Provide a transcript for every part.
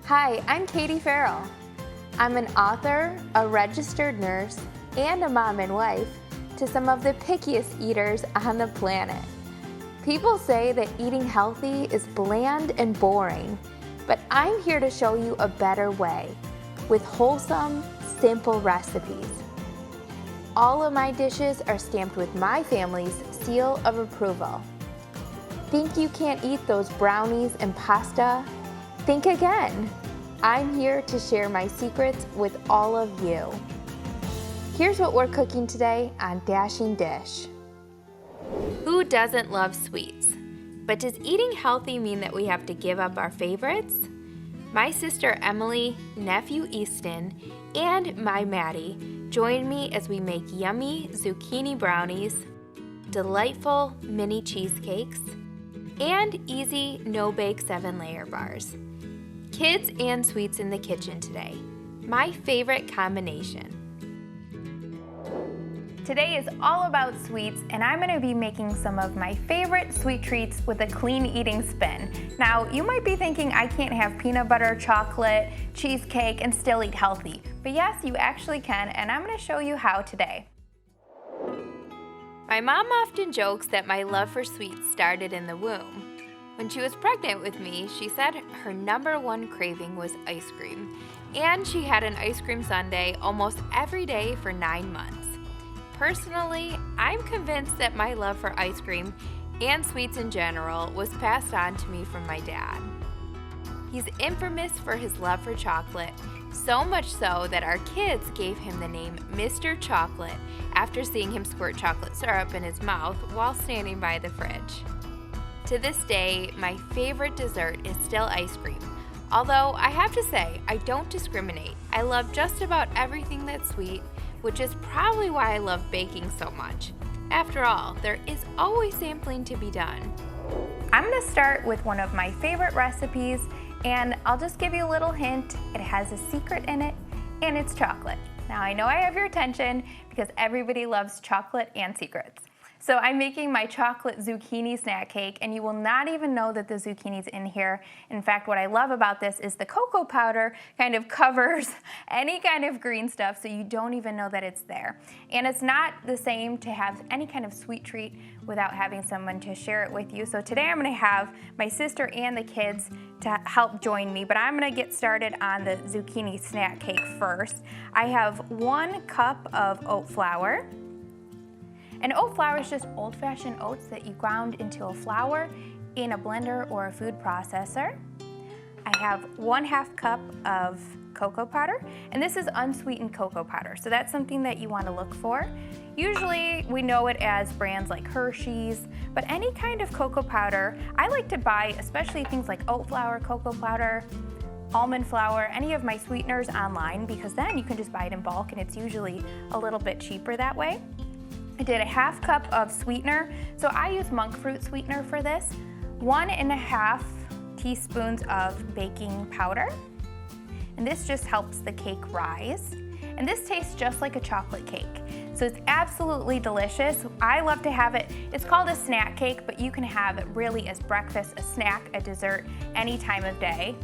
Hi, I'm Katie Farrell. I'm an author, a registered nurse, and a mom and wife to some of the pickiest eaters on the planet. People say that eating healthy is bland and boring, but I'm here to show you a better way with wholesome, simple recipes. All of my dishes are stamped with my family's seal of approval. Think you can't eat those brownies and pasta? Think again. I'm here to share my secrets with all of you. Here's what we're cooking today on Dashing Dish. Who doesn't love sweets? But does eating healthy mean that we have to give up our favorites? My sister Emily, nephew Easton, and my Maddie join me as we make yummy zucchini brownies, delightful mini cheesecakes, and easy no-bake 7-layer bars. Kids and sweets in the kitchen today. My favorite combination. Today is all about sweets, and I'm going to be making some of my favorite sweet treats with a clean eating spin. Now, you might be thinking I can't have peanut butter, chocolate, cheesecake, and still eat healthy. But yes, you actually can, and I'm going to show you how today. My mom often jokes that my love for sweets started in the womb. When she was pregnant with me, she said her #1 craving was ice cream, and she had an ice cream sundae almost every day for 9 months. Personally, I'm convinced that my love for ice cream and sweets in general was passed on to me from my dad. He's infamous for his love for chocolate, so much so that our kids gave him the name Mr. Chocolate after seeing him squirt chocolate syrup in his mouth while standing by the fridge. To this day, my favorite dessert is still ice cream, although I have to say I don't discriminate. I love just about everything that's sweet, which is probably why I love baking so much. After all, there is always sampling to be done. I'm gonna start with one of my favorite recipes, and I'll just give you a little hint. It has a secret in it, and it's chocolate. Now I know I have your attention because everybody loves chocolate and secrets. So I'm making my chocolate zucchini snack cake, and you will not even know that the zucchini's in here. In fact, what I love about this is the cocoa powder kind of covers any kind of green stuff, so you don't even know that it's there. And it's not the same to have any kind of sweet treat without having someone to share it with you. So today I'm gonna have my sister and the kids to help join me, but I'm gonna get started on the zucchini snack cake first. I have 1 cup of oat flour. And oat flour is just old-fashioned oats that you ground into a flour in a blender or a food processor. I have 1/2 cup of cocoa powder, and this is unsweetened cocoa powder, so that's something that you want to look for. Usually we know it as brands like Hershey's, but any kind of cocoa powder, I like to buy especially things like oat flour, cocoa powder, almond flour, any of my sweeteners online, because then you can just buy it in bulk and it's usually a little bit cheaper that way. I did 1/2 cup of sweetener, so I use monk fruit sweetener for this. 1½ teaspoons of baking powder, and this just helps the cake rise. And this tastes just like a chocolate cake, so it's absolutely delicious. I love to have it, it's called a snack cake, but you can have it really as breakfast, a snack, a dessert, any time of day.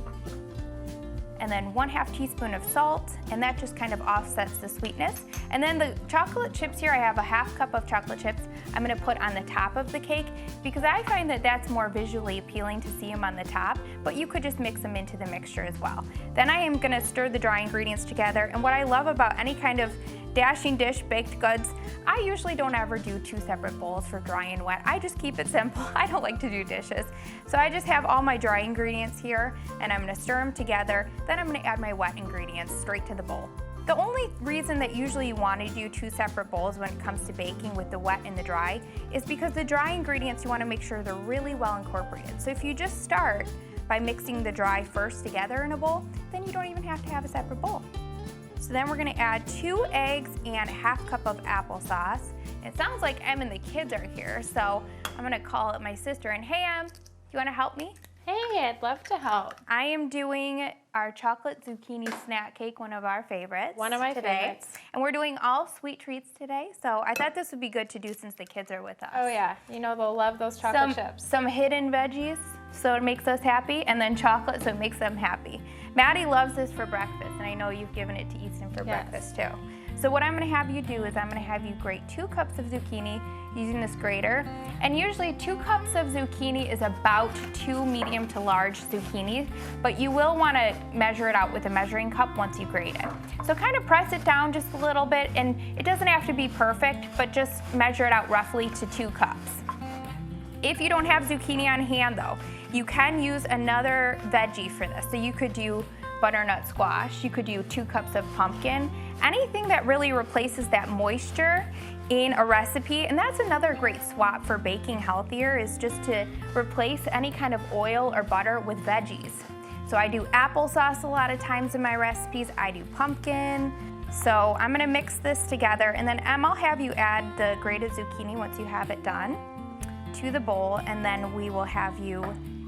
And then 1/2 teaspoon of salt, and that just kind of offsets the sweetness. And then the chocolate chips here, I have 1/2 cup of chocolate chips I'm gonna put on the top of the cake because I find that that's more visually appealing to see them on the top, but you could just mix them into the mixture as well. Then I am gonna stir the dry ingredients together, and what I love about any kind of dashing dish baked goods, I usually don't ever do 2 separate bowls for dry and wet. I just keep it simple. I don't like to do dishes. So I just have all my dry ingredients here, and I'm gonna stir them together. Then I'm gonna add my wet ingredients straight to the bowl. The only reason that usually you want to do 2 separate bowls when it comes to baking with the wet and the dry is because the dry ingredients, you want to make sure they're really well incorporated. So if you just start by mixing the dry first together in a bowl, then you don't even have to have a separate bowl. So then we're gonna add 2 eggs and 1/2 cup of applesauce. It sounds like Em and the kids are here, so I'm gonna call up my sister and, hey Em, do you wanna help me? Hey, I'd love to help. I am doing our chocolate zucchini snack cake, one of our favorites. One of my favorites. And we're doing all sweet treats today, so I thought this would be good to do since the kids are with us. Oh yeah, you know they'll love those chocolate chips. Some hidden veggies so it makes us happy, and then chocolate, so it makes them happy. Maddie loves this for breakfast, and I know you've given it to Easton for breakfast too. So what I'm gonna have you do is I'm gonna have you grate 2 cups of zucchini using this grater. And usually 2 cups of zucchini is about 2 medium to large zucchini, but you will wanna measure it out with a measuring cup once you grate it. So kind of press it down just a little bit, and it doesn't have to be perfect, but just measure it out roughly to 2 cups. If you don't have zucchini on hand though, you can use another veggie for this. So you could do butternut squash, you could do 2 cups of pumpkin, anything that really replaces that moisture in a recipe. And that's another great swap for baking healthier, is just to replace any kind of oil or butter with veggies. So I do applesauce a lot of times in my recipes, I do pumpkin. So I'm gonna mix this together, and then Em, I'll have you add the grated zucchini once you have it done to the bowl, and then we will have you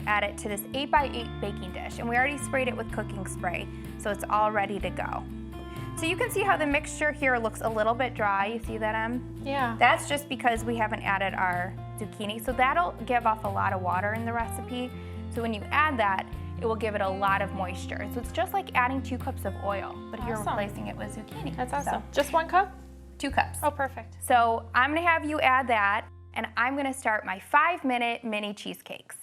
add it to this 8x8 baking dish. And we already sprayed it with cooking spray, so it's all ready to go. So you can see how the mixture here looks a little bit dry. You see that, Em? Yeah. That's just because we haven't added our zucchini. So that'll give off a lot of water in the recipe. So when you add that, it will give it a lot of moisture. So it's just like adding 2 cups of oil, but you're replacing it with zucchini. That's awesome. So, just 1 cup? 2 cups. Oh, perfect. So I'm gonna have you add that, and I'm gonna start my 5-minute mini cheesecakes.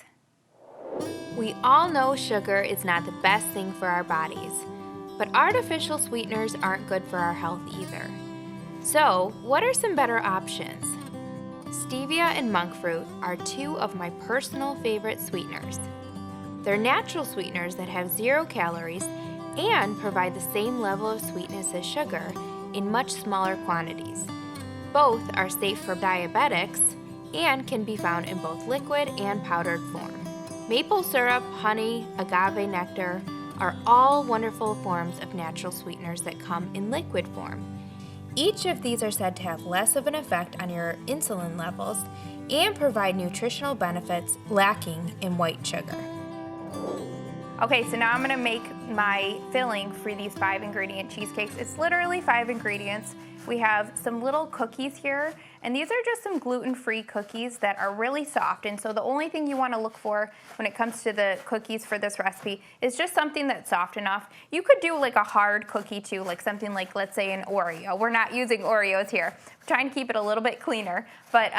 We all know sugar is not the best thing for our bodies, but artificial sweeteners aren't good for our health either. So, what are some better options? Stevia and monk fruit are 2 of my personal favorite sweeteners. They're natural sweeteners that have 0 calories and provide the same level of sweetness as sugar in much smaller quantities. Both are safe for diabetics and can be found in both liquid and powdered form. Maple syrup, honey, agave nectar are all wonderful forms of natural sweeteners that come in liquid form. Each of these are said to have less of an effect on your insulin levels and provide nutritional benefits lacking in white sugar. Okay, so now I'm gonna make my filling for these 5-ingredient cheesecakes. It's literally 5 ingredients. We have some little cookies here, and these are just some gluten-free cookies that are really soft. And so the only thing you wanna look for when it comes to the cookies for this recipe is just something that's soft enough. You could do like a hard cookie too, like something like, let's say, an Oreo. We're not using Oreos here. I'm trying to keep it a little bit cleaner, but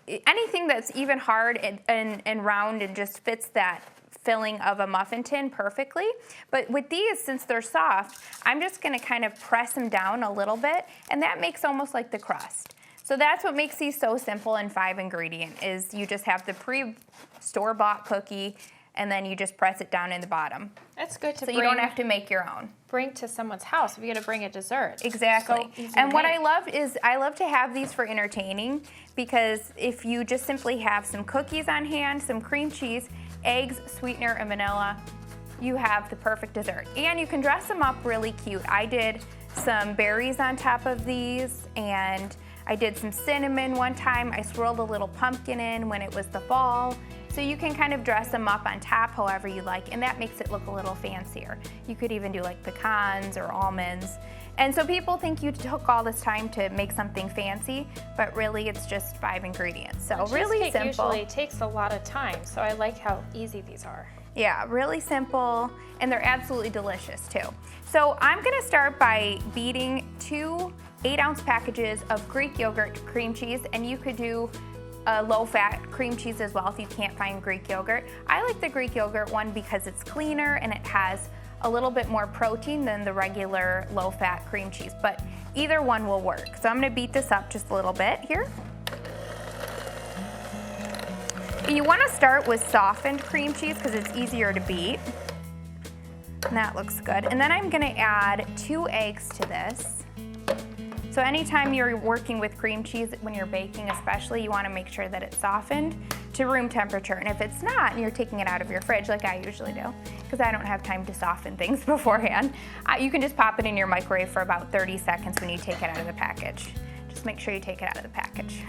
anything that's even hard and round and just fits that filling of a muffin tin perfectly. But with these, since they're soft, I'm just gonna kind of press them down a little bit, and that makes almost like the crust. So that's what makes these so simple and 5-ingredient, is you just have the pre-store-bought cookie, and then you just press it down in the bottom. That's good to so you don't have to make your own. Bring to someone's house if you're gonna bring a dessert. Exactly. So and what I love is I love to have these for entertaining, because if you just simply have some cookies on hand, some cream cheese, eggs, sweetener, and vanilla, you have the perfect dessert. And you can dress them up really cute. I did some berries on top of these, and I did some cinnamon one time. I swirled a little pumpkin in when it was the fall. So you can kind of dress them up on top however you like, and that makes it look a little fancier. You could even do like pecans or almonds. And so people think you took all this time to make something fancy, but really it's just 5 ingredients. So really simple. Usually takes a lot of time, so I like how easy these are. Yeah, really simple, and they're absolutely delicious too. So I'm gonna start by beating 2 8-ounce packages of Greek yogurt cream cheese, and you could do a low-fat cream cheese as well if you can't find Greek yogurt. I like the Greek yogurt one because it's cleaner and it has a little bit more protein than the regular low-fat cream cheese, but either one will work. So I'm gonna beat this up just a little bit here. You wanna start with softened cream cheese because it's easier to beat. And that looks good. And then I'm gonna add 2 eggs to this. So anytime you're working with cream cheese, when you're baking especially, you wanna make sure that it's softened to room temperature. And if it's not, and you're taking it out of your fridge like I usually do, because I don't have time to soften things beforehand, you can just pop it in your microwave for about 30 seconds when you take it out of the package. Just make sure you take it out of the package.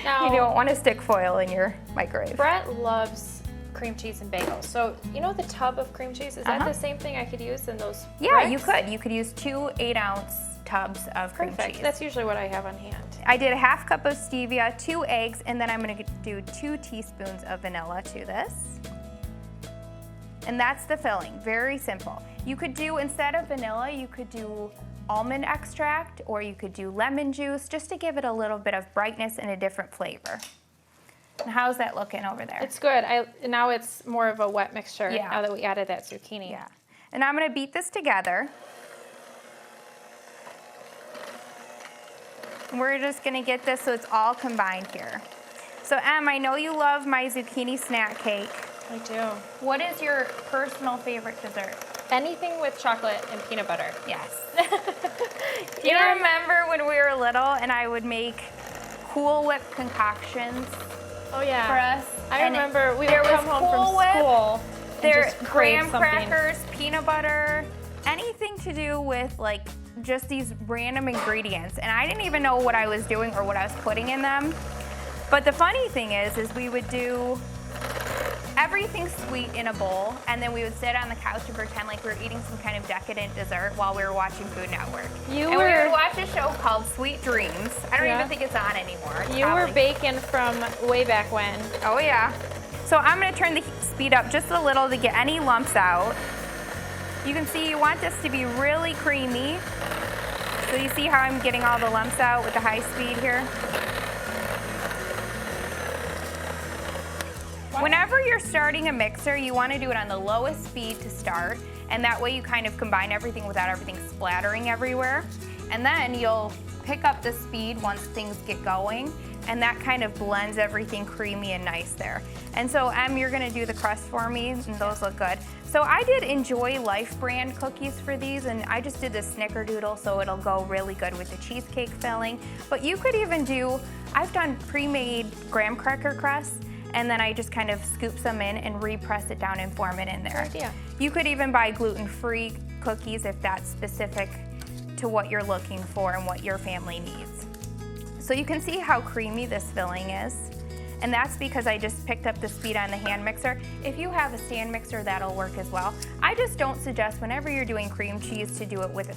Now, you don't want to stick foil in your microwave. Brett loves cream cheese and bagels. So you know the tub of cream cheese, is that the same thing I could use in those Yeah, bricks? you could. You could use 2 8-ounce tubs of cream cheese. That's usually what I have on hand. I did a 1/2 cup of stevia, 2 eggs, and then I'm gonna do 2 teaspoons of vanilla to this. And that's the filling, very simple. You could do, instead of vanilla, you could do almond extract, or you could do lemon juice, just to give it a little bit of brightness and a different flavor. And how's that looking over there? It's good. Now it's more of a wet mixture Yeah. now that we added that zucchini. Yeah. And I'm gonna beat this together. We're just gonna get this so it's all combined here. So Em, I know you love my zucchini snack cake. I do. What is your personal favorite dessert? Anything with chocolate and peanut butter. Yes. Do you remember when we were little and I would make Cool Whip concoctions Oh yeah. for us? I And remember we there would come was home from Cool Whip, school. and There's just crave graham something. crackers, peanut butter, anything to do with like just these random ingredients. And I didn't even know what I was doing or what I was putting in them. But the funny thing is we would do everything sweet in a bowl, and then we would sit on the couch and pretend like we were eating some kind of decadent dessert while we were watching Food Network. We would watch a show called Sweet Dreams. I don't even think it's on anymore. It's You were probably- baking from way back when. Oh yeah. So I'm gonna turn the speed up just a little to get any lumps out. You can see you want this to be really creamy. So you see how I'm getting all the lumps out with the high speed here? Whenever you're starting a mixer, you want to do it on the lowest speed to start, and that way you kind of combine everything without everything splattering everywhere. And then you'll pick up the speed once things get going, and that kind of blends everything creamy and nice there. And so Em, you're gonna do the crust for me, and those look good. So I did Enjoy Life brand cookies for these, and I just did the snickerdoodle, so it'll go really good with the cheesecake filling. But you could even do, I've done pre-made graham cracker crusts, and then I just kind of scoop some in and repress it down and form it in there. Good idea. You could even buy gluten-free cookies if that's specific to what you're looking for and what your family needs. So you can see how creamy this filling is. And that's because I just picked up the speed on the hand mixer. If you have a stand mixer, that'll work as well. I just don't suggest whenever you're doing cream cheese to do it with,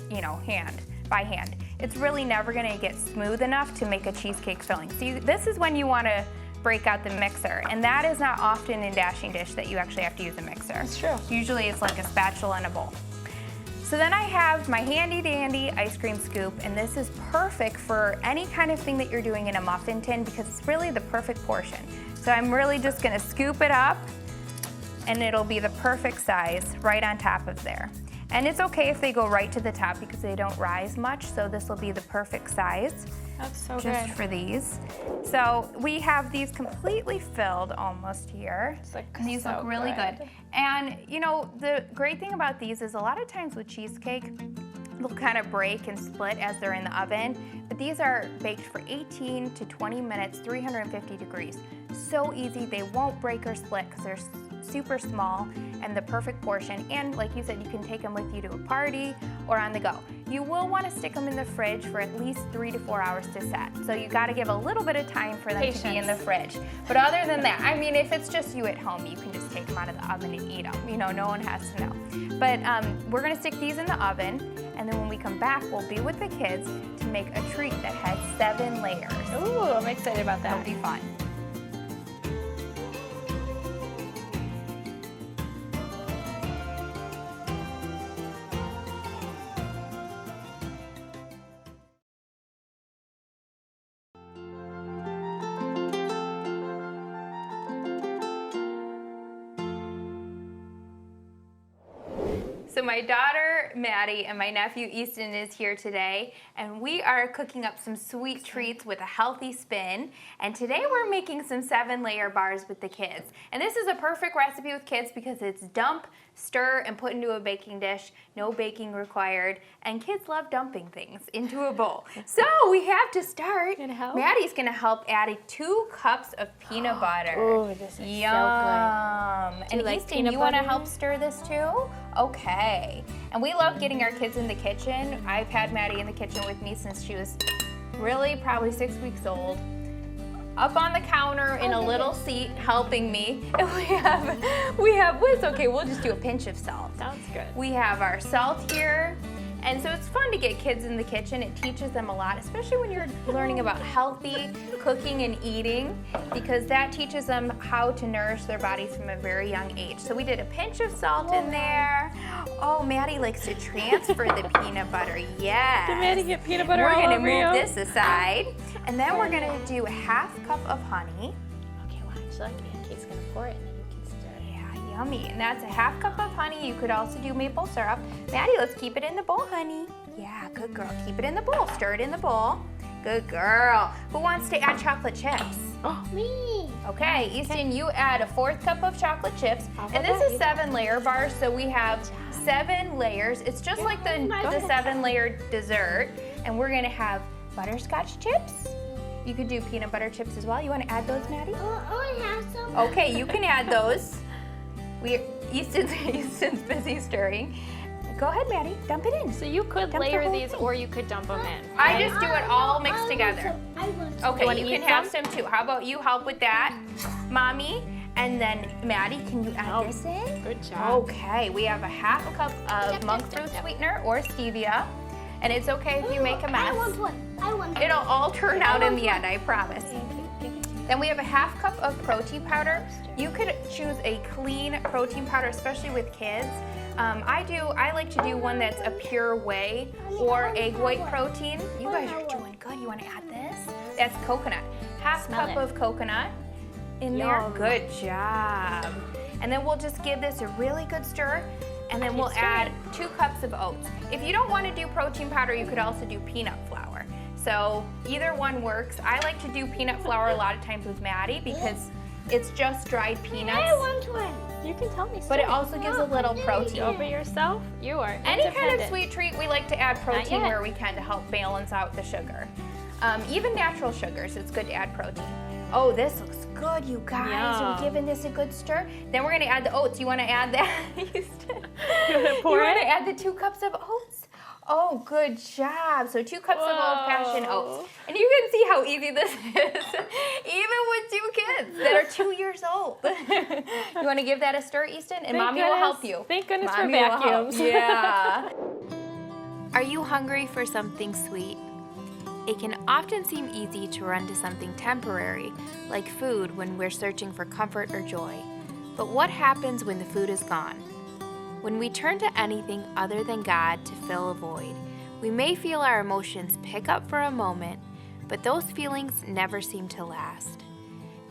by hand. It's really never gonna get smooth enough to make a cheesecake filling. So this is when you wanna break out the mixer, and that is not often in dashing dish that you actually have to use a mixer. That's true. Usually it's like a spatula and a bowl. So then I have my handy dandy ice cream scoop, and this is perfect for any kind of thing that you're doing in a muffin tin because it's really the perfect portion. So I'm really just gonna scoop it up, and it'll be the perfect size right on top of there. And it's okay if they go right to the top because they don't rise much, so this will be the perfect size. That's so Just good. for these. So we have these completely filled almost here. And these look really good. And you know, the great thing about these is a lot of times with cheesecake, they'll kind of break and split as they're in the oven. But these are baked for 18 to 20 minutes, 350 degrees. So easy, they won't break or split because they're super small and the perfect portion. And like you said, you can take them with you to a party or on the go. You will want to stick them in the fridge for at least 3 to 4 hours to set. So you got to give a little bit of time for them to be in the fridge. But other than that, I mean, if it's just you at home, you can just take them out of the oven and eat them. You know, no one has to know. But we're going to stick these in the oven, and then when we come back, we'll be with the kids to make a treat that has 7 layers. Ooh, I'm excited about that. It'll be fun. So my daughter, Maddie, and my nephew, Easton, is here today, and we are cooking up some sweet treats with a healthy spin. And today we're making some 7-layer bars with the kids. And this is a perfect recipe with kids because it's dump, stir, and put into a baking dish. No baking required. And kids love dumping things into a bowl. So we have to start. Gonna help? Maddie's gonna help add 2 cups of peanut butter. Ooh, this is Yum. so good. And you like Easton, peanut you want to butter? help stir this too? Okay. And we love getting our kids in the kitchen. I've had Maddie in the kitchen with me since she was really probably 6 weeks old. Up on the counter in a little seat helping me. And well, it's okay, we'll just do a pinch of salt. Sounds good. We have our salt here. And so it's fun to get kids in the kitchen. It teaches them a lot, especially when you're learning about healthy cooking and eating, because that teaches them how to nourish their bodies from a very young age. So we did a pinch of salt in there. Oh, Maddie likes to transfer the peanut butter. Yes. Did Maddie get peanut butter all We're over gonna move you? this aside. And then we're gonna do a half cup of honey. Okay, watch. Like Kate's gonna pour it and then you can stir it. Yeah, yummy. And that's a half cup of honey. You could also do maple syrup. Maddie, let's keep it in the bowl, honey. Yeah, good girl. Keep it in the bowl. Stir it in the bowl. Good girl. Who wants to add chocolate chips? Oh, me. Okay, Easton, you add a 4th cup of chocolate chips. And this is 7-layer bars, so we have 7 layers. It's just like the 7-layer dessert. And we're gonna have butterscotch chips. You could do peanut butter chips as well. You wanna add those, Maddie? I have some. Okay, you can add those. Easton's busy stirring. Go ahead, Maddie, dump it in. So you could Dump the layer whole these thing. or you could dump them in. I just do it all mixed together. I want some. Okay, wanna you eat can have some too. How about you help with that, Mommy? And then Maddie, can you add this in? Good job. Okay, we have a half a cup of monk fruit sweetener or stevia. And it's okay if you make a I mess. want one. I want one. It'll all turn out in the end, I promise. Then we have a half cup of protein powder. You could choose a clean protein powder, especially with kids. I like to do one that's a pure whey or egg white protein. You guys are doing good. You want to add this? That's coconut. Half Smell cup it. of coconut in Yum. there. Good job. And then we'll just give this a really good stir. And then we'll add 2 cups of oats. If you don't want to do protein powder, you could also do peanut flour. So either one works. I like to do peanut flour a lot of times with Maddie because it's just dried peanuts. I want one. You can tell me. But it Sue. also gives a little You protein. over yourself. You are Any kind of independent. sweet treat, we like to add protein yet. where we can to help balance out the sugar. Even natural sugars, it's good to add protein. Oh, this looks good, you guys. Yum. We're giving this a good stir. Then we're gonna add the oats. You wanna add that, Easton? You wanna pour You wanna it? add the 2 cups of oats? Oh, good job. So 2 cups of old-fashioned Whoa. oats. And you can see how easy this is, even with 2 kids that are 2 years old. You wanna give that a stir, Easton? And Thank Mommy will help goodness. you. Thank goodness Mommy for will help. vacuums. Yeah. Are you hungry for something sweet? It can often seem easy to run to something temporary, like food, when we're searching for comfort or joy. But what happens when the food is gone? When we turn to anything other than God to fill a void, we may feel our emotions pick up for a moment, but those feelings never seem to last.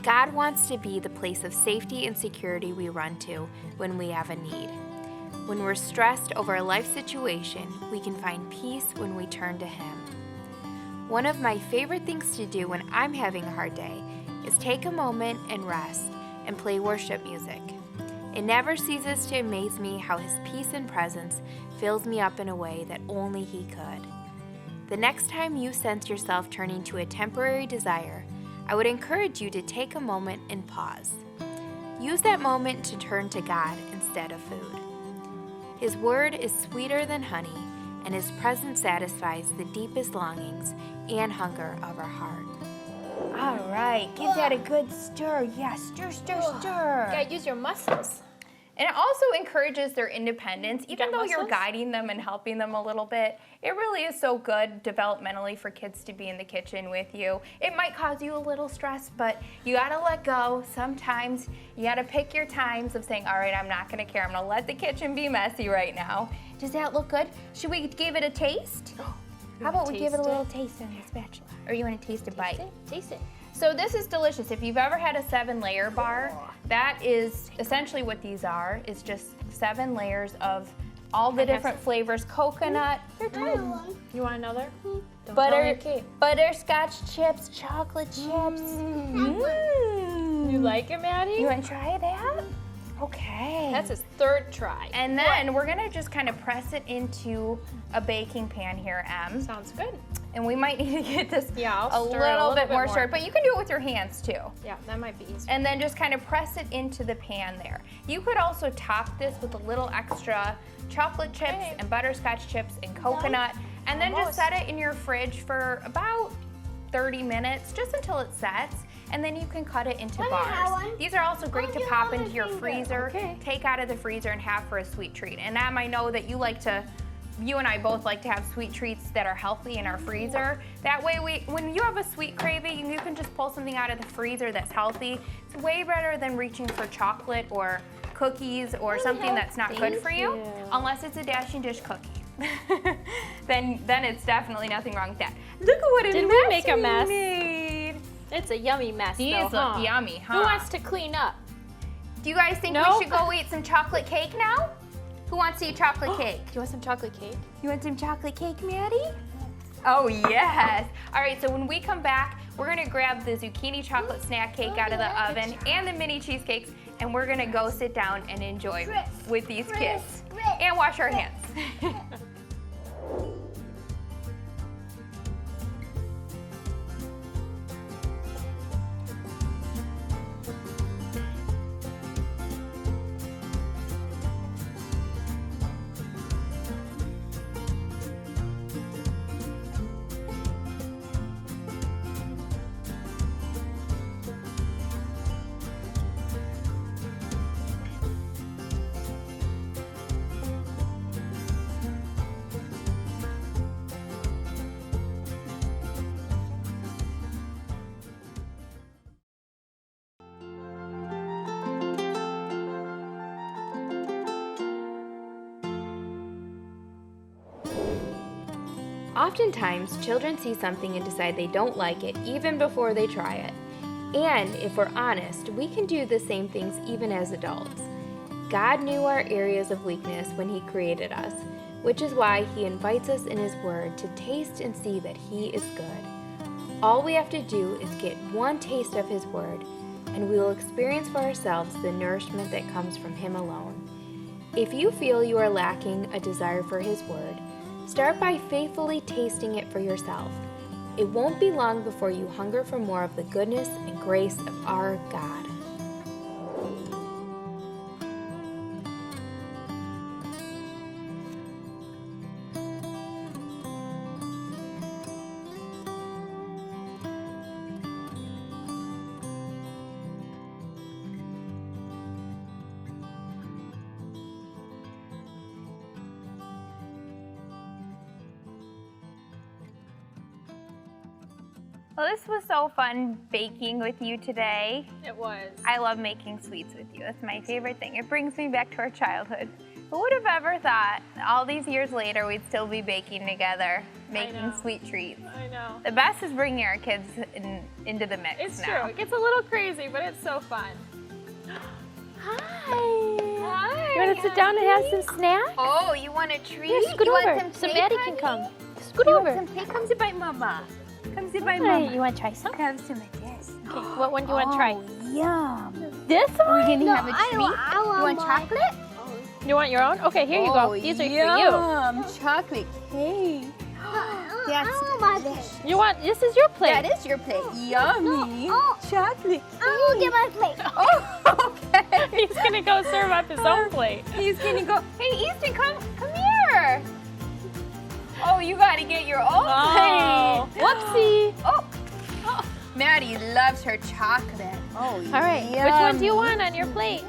God wants to be the place of safety and security we run to when we have a need. When we're stressed over a life situation, we can find peace when we turn to Him. One of my favorite things to do when I'm having a hard day is take a moment and rest and play worship music. It never ceases to amaze me how His peace and presence fills me up in a way that only He could. The next time you sense yourself turning to a temporary desire, I would encourage you to take a moment and pause. Use that moment to turn to God instead of food. His word is sweeter than honey, and His presence satisfies the deepest longings and hunger of our heart. All right, give that a good stir. Yes, stir, stir, stir. You gotta use your muscles. And it also encourages their independence, even got though you're muscles? guiding them and helping them a little bit. It really is so good developmentally for kids to be in the kitchen with you. It might cause you a little stress, but you gotta let go. Sometimes you gotta pick your times of saying, all right, I'm not gonna care. I'm gonna let the kitchen be messy right now. Does that look good? Should we give it a taste? How about we give it a taste little taste on the spatula? Or you wanna taste a bite? Taste it. So this is delicious. If you've ever had a 7-layer bar, that is essentially what these are. It's just 7 layers of all the different flavors. Coconut, You want another? Don't tell butter, me, Kate. butterscotch chips, chocolate chips. Mm. You like it, Maddie? You want to try that? Okay. That's his 3rd try. And then we're gonna just kind of press it into a baking pan here, Em. Sounds good. And we might need to get this Yeah, a I'll stir it little bit more more. stirred, but you can do it with your hands too. Yeah, that might be easier. And then just kind of press it into the pan there. You could also top this with a little extra chocolate chips Okay. and butterscotch chips and coconut, and then just Almost. set it in your fridge for about 30 minutes, just until it sets, and then you can cut it into Wanna have bars. one? These are also great to your pop other into your finger. freezer, Okay. take out of the freezer and have for a sweet treat. And Em, I know that you like to you and I both like to have sweet treats that are healthy in our freezer. That way, when you have a sweet craving, you can just pull something out of the freezer that's healthy. It's way better than reaching for chocolate or cookies or something that's not good for you, unless it's a dashing dish cookie. then it's definitely nothing wrong with that. Look at what Did we make a mess? made. It's a yummy mess, These though, look yummy, huh? Who wants to clean up? Do you guys think we should go eat some chocolate cake now? Who wants to eat chocolate cake? Do you want some chocolate cake? You want some chocolate cake, Maddie? Oh, yes. All right, so when we come back, we're going to grab the zucchini chocolate snack cake out of the oven and the mini cheesecakes, and we're going to go sit down and enjoy with these kids and wash our hands. Oftentimes, children see something and decide they don't like it even before they try it. And if we're honest, we can do the same things even as adults. God knew our areas of weakness when He created us, which is why He invites us in His Word to taste and see that He is good. All we have to do is get one taste of His Word, and we will experience for ourselves the nourishment that comes from Him alone. If you feel you are lacking a desire for His Word, start by faithfully tasting it for yourself. It won't be long before you hunger for more of the goodness and grace of our God. Well, this was so fun baking with you today. It was. I love making sweets with you. It's my favorite thing. It brings me back to our childhood. Who would have ever thought all these years later we'd still be baking together, making sweet treats? I know. The best is bringing our kids into the mix It's now. true. It gets a little crazy, but it's so fun. Hi. Hi. You want to sit down and have some snacks? Oh, you want a treat? Here, scoot you over want so cake, Maddie honey? can come. Scoot You over. want some cake? Come sit by Mama. Come sit by Hi, Mama. you want to try some? Come sit like this. Okay, what one do you want to try? Yum. This one? We're gonna have a treat. I You want chocolate? You want your own? Okay, here you go. These are for Yum. Chocolate cake. you. You want, this is your plate. That is your plate. Yummy. Chocolate cake. I will get my plate. Oh, okay. He's going to go serve up his own plate. He's gonna go. Hey, Easton, come here. Oh, you gotta get your own Oh, plate. whoopsie. Oh. Maddie loves her chocolate. Oh, All right, which one do you want on your plate?